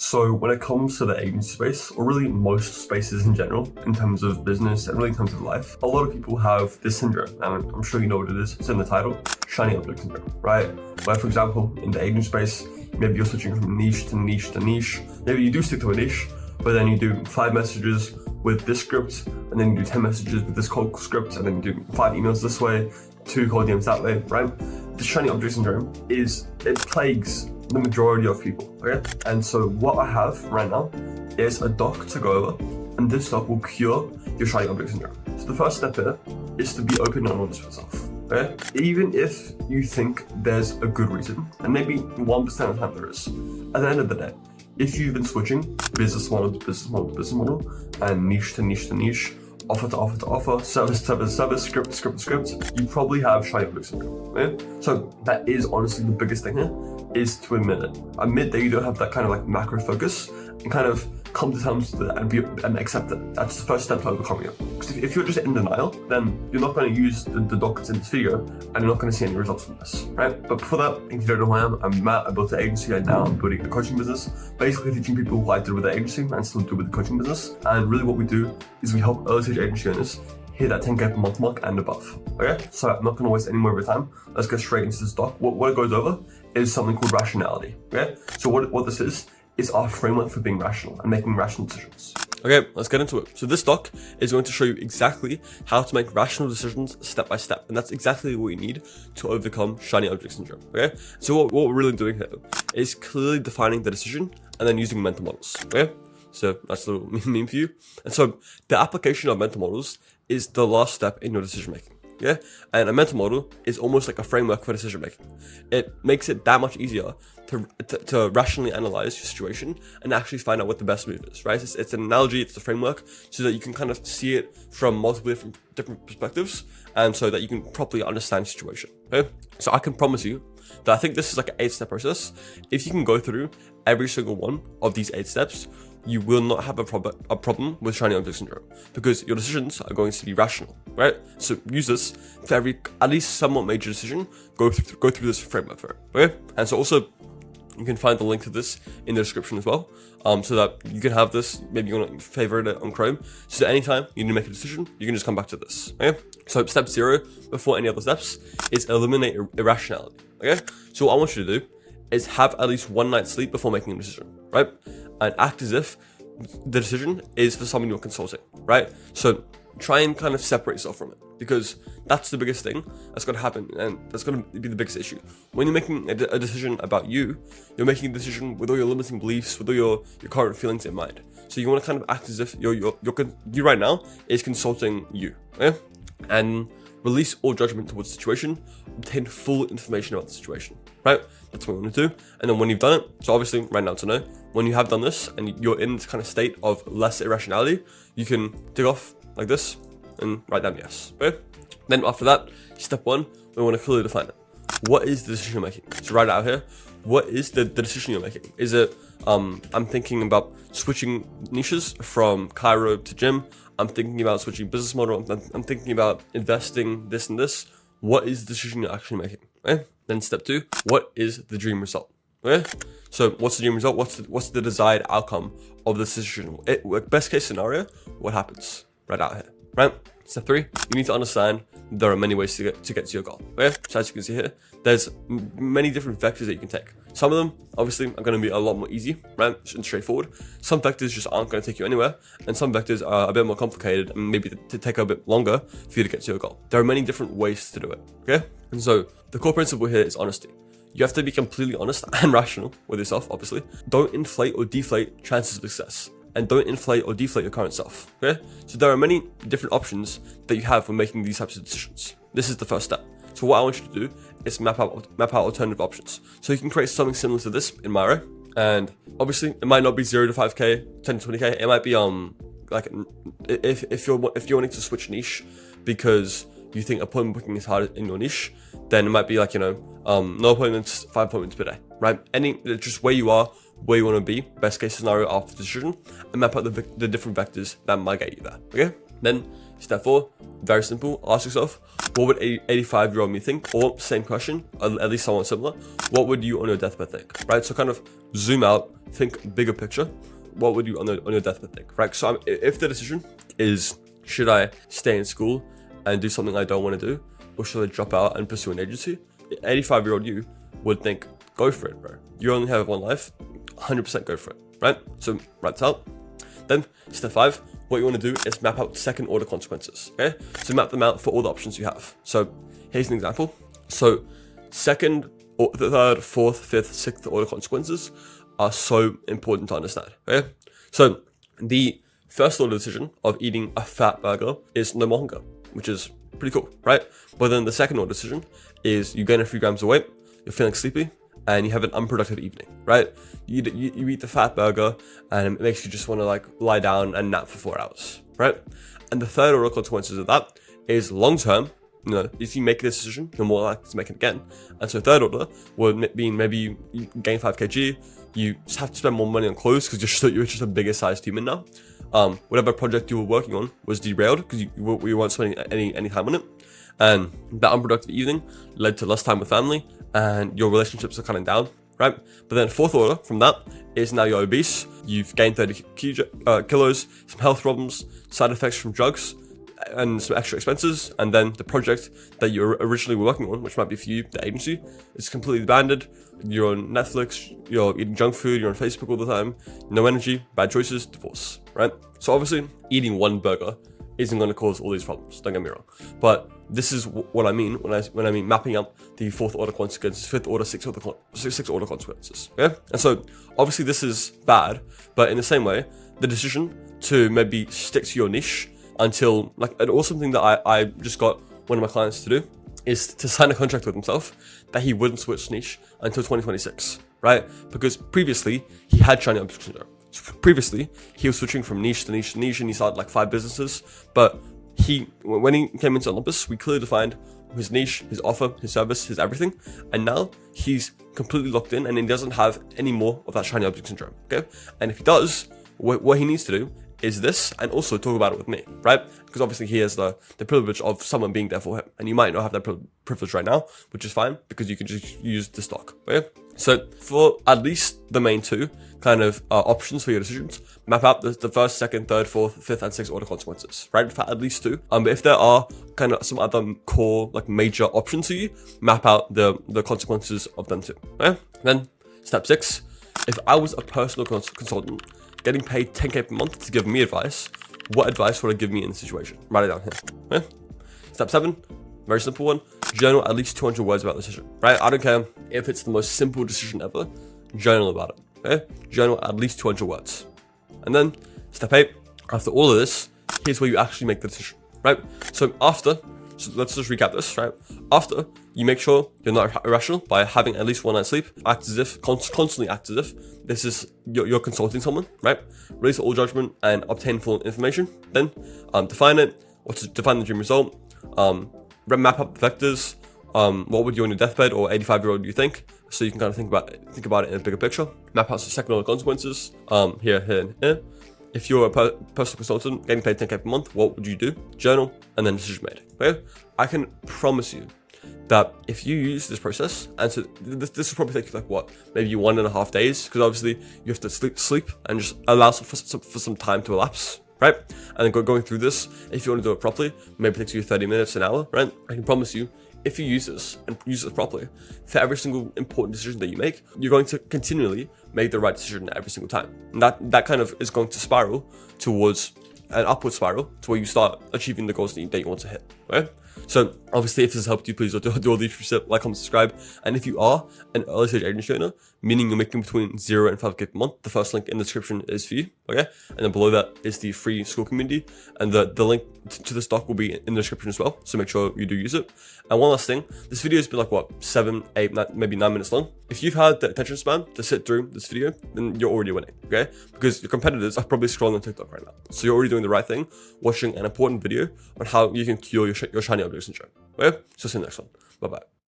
So when it comes to the agency space, or really most spaces in general, in terms of business and really in terms of life, a lot of people have this syndrome, and I'm sure you know what it is. It's in the title, shiny object syndrome, right? Where, for example, in the agency space, maybe you're switching from niche to niche to niche. Maybe you do stick to a niche, but then you do 5 messages with this script, and then you do 10 messages with this cold script, and then you do 5 emails this way, 2 cold DMs that way, right? The shiny object syndrome it plagues the majority of people, okay? And so what I have right now is a doc to go over, and this doc will cure your shiny object syndrome. So the first step here is to be open and honest with yourself, okay? Even if you think there's a good reason, and maybe 1% of the time there is, at the end of the day, if you've been switching business model to business model to business model, and niche to niche to niche, offer to offer to offer, service to service to service, script to script to script, you probably have shiny object syndrome, okay? So that is honestly the biggest thing here, is to admit it. Admit that you don't have that kind of like macro focus, and kind of come to terms with it and accept it. That's the first step to overcoming it. Because if you're just in denial, then you're not going to use the dockets in this video, and you're not going to see any results from this, right? But before that, if you don't know who I'm Matt. I built an agency, and now I'm building a coaching business, basically teaching people what I did with the agency and still do with the coaching business. And really what we do is we help early stage agency owners hit that 10K per month mark and above, okay? So I'm not gonna waste any more of your time. Let's get straight into this doc. What it goes over is something called rationality, okay? So what this is our framework for being rational and making rational decisions. Okay, let's get into it. So this doc is going to show you exactly how to make rational decisions step by step. And that's exactly what you need to overcome shiny object syndrome, okay? So what we're really doing here is clearly defining the decision and then using mental models, okay? So that's the meme for you. And so the application of mental models is the last step in your decision making. Yeah, and a mental model is almost like a framework for decision making. It makes it that much easier to rationally analyze your situation and actually find out what the best move is, right? It's an analogy, it's a framework, so that you can kind of see it from multiple different perspectives, and so that you can properly understand the situation. Okay, so I can promise you that I think this is like an 8-step process. If you can go through every single one of these 8 steps, you will not have a problem with shiny object syndrome, because your decisions are going to be rational, right? So use this for every at least somewhat major decision. Go through this framework for it, okay? And so also you can find the link to this in the description as well, so that you can have this. Maybe you want to favorite it on Chrome, so that anytime you need to make a decision, you can just come back to this, okay? So step 0 before any other steps is eliminate irrationality, okay? So what I want you to do is have at least 1 night's sleep before making a decision, right? And act as if the decision is for someone you're consulting, right? So try and kind of separate yourself from it, because that's the biggest thing that's going to happen, and that's going to be the biggest issue. When you're making a decision about you, you're making a decision with all your limiting beliefs, with all your current feelings in mind. So you want to kind of act as if you right now is consulting you, okay? And release all judgment towards the situation, obtain full information about the situation, right? That's what we want to do. And then when you've done it, so obviously right now to know, when you have done this and you're in this kind of state of less irrationality, you can tick off like this and write down yes, okay? Then after that, step 1, we want to clearly define it. What is the decision you're making? So write it out here. What is the decision you're making? Is it, I'm thinking about switching niches from Cairo to gym. I'm thinking about switching business model. I'm thinking about investing this and this. What is the decision you're actually making? Okay? Then step 2, what is the dream result? Okay? So what's the dream result? What's the desired outcome of the decision? Best case scenario, what happens? Right out here, right? Step 3, you need to understand there are many ways to get to your goal. Okay? So as you can see here, there's many different vectors that you can take. Some of them, obviously, are going to be a lot more easy, right, and straightforward. Some vectors just aren't going to take you anywhere, and some vectors are a bit more complicated and maybe to take a bit longer for you to get to your goal. There are many different ways to do it, okay? And so the core principle here is honesty. You have to be completely honest and rational with yourself, obviously. Don't inflate or deflate chances of success, and don't inflate or deflate your current self, okay? So there are many different options that you have when making these types of decisions. This is the first step. So what I want you to do is map out alternative options. So you can create something similar to this in Miro, and obviously it might not be 0 to 5K, 10 to 20K. It might be like if you're wanting to switch niche because you think appointment booking is hard in your niche, then it might be like, no appointments, 5 appointments per day, right? Just where you are, where you want to be, best case scenario after the decision, and map out the different vectors that might get you there, okay? Then step 4, very simple. Ask yourself, what would 85-year-old me think? Or same question, at least somewhat similar. What would you on your deathbed think? Right? So kind of zoom out, think bigger picture. What would you on your deathbed think? Right? So if the decision is, should I stay in school and do something I don't want to do, or should I drop out and pursue an agency? 85-year-old you would think, go for it, bro. You only have one life, 100% go for it, right? So write this out. Then step 5, what you want to do is map out second order consequences, okay? So map them out for all the options you have. So here's an example. So second, or third, fourth, fifth, sixth order consequences are so important to understand, okay? So the first order decision of eating a fat burger is no more hunger, which is pretty cool, right? But then the second order decision is you gain a few grams of weight, you're feeling sleepy, and you have an unproductive evening, right? You eat the fat burger, and it makes you just want to like lie down and nap for 4 hours, right? And the third order consequences of that is long term. You know, if you make a decision, you're more likely to make it again. And so third order would mean maybe you gain 5 kg, you just have to spend more money on clothes because you're just a bigger sized human now. Whatever project you were working on was derailed because you weren't spending any time on it. And that unproductive evening led to less time with family and your relationships are cutting down, right? But then fourth order from that is now you're obese, you've gained 30 kilos, some health problems, side effects from drugs, and some extra expenses, and then the project that you originally were working on, which might be for you, the agency, is completely abandoned. You're on Netflix, you're eating junk food, you're on Facebook all the time, no energy, bad choices, divorce, right? So obviously, eating one burger isn't going to cause all these problems, don't get me wrong. But this is what I mean when I mean mapping out the fourth order consequences, fifth order, sixth order consequences, okay? And so obviously this is bad, but in the same way, the decision to maybe stick to your niche until, like, an awesome thing that I just got one of my clients to do is to sign a contract with himself that he wouldn't switch niche until 2026, right? Because previously he had shiny object syndrome. Previously he was switching from niche to niche to niche, and he started like 5 businesses. But when he came into Olympus, we clearly defined his niche, his offer, his service, his everything, and now he's completely locked in, and he doesn't have any more of that shiny object syndrome. Okay, and if he does, what he needs to do is this, and also talk about it with me, right? Because obviously he has the privilege of someone being there for him, and you might not have that privilege right now, which is fine because you can just use the stock. Okay, so for at least the main 2 kind of options for your decisions, map out the first, second, third, fourth, fifth, and sixth order consequences, right? For at least 2. But if there are kind of some other core, like, major options to you, map out the consequences of them too. Okay? Then step 6, if I was a personal consultant getting paid 10k per month to give me advice, what advice would I give me in this situation? Write it down here. Okay? Step 7, very simple one, journal at least 200 words about the decision, right? I don't care if it's the most simple decision ever, journal about it, okay? Journal at least 200 words. And then step 8, after all of this, here's where you actually make the decision, right? So let's just recap this, right? After, you make sure you're not irrational by having at least 1 night's sleep, act as if, constantly act as if this is, you're consulting someone, right? Release all judgment and obtain full information. Then define it, define the dream result, map up the vectors, what would you on your deathbed or 85-year-old do you think? So you can kind of think about it in a bigger picture. Map out some second order consequences, here, and here. If you're a personal consultant getting paid 10k per month, what would you do? Journal, and then decision made. Okay? I can promise you that if you use this process, and so this will probably take you like what, maybe 1.5 days, because obviously you have to sleep and just allow for some time to elapse, right? And then going through this, if you want to do it properly, maybe it takes you 30 minutes, an hour, right? I can promise you, if you use this and use this properly, for every single important decision that you make, you're going to continually make the right decision every single time. And that kind of is going to spiral towards an upward spiral to where you start achieving the goals that you want to hit, right? So obviously, if this has helped you, please do all these steps, like, comment, subscribe. And if you are an early stage agency owner, meaning you're making between 0 and 5k per month, the first link in the description is for you, okay? And then below that is the free school community, and the link to the stock will be in the description as well. So make sure you do use it. And one last thing, this video has been like what, 7, 8, maybe 9 minutes long. If you've had the attention span to sit through this video, then you're already winning, okay? Because your competitors are probably scrolling on TikTok right now. So you're already doing the right thing, watching an important video on how you can cure your shiny object syndrome. Okay? So see you in the next one. Bye-bye.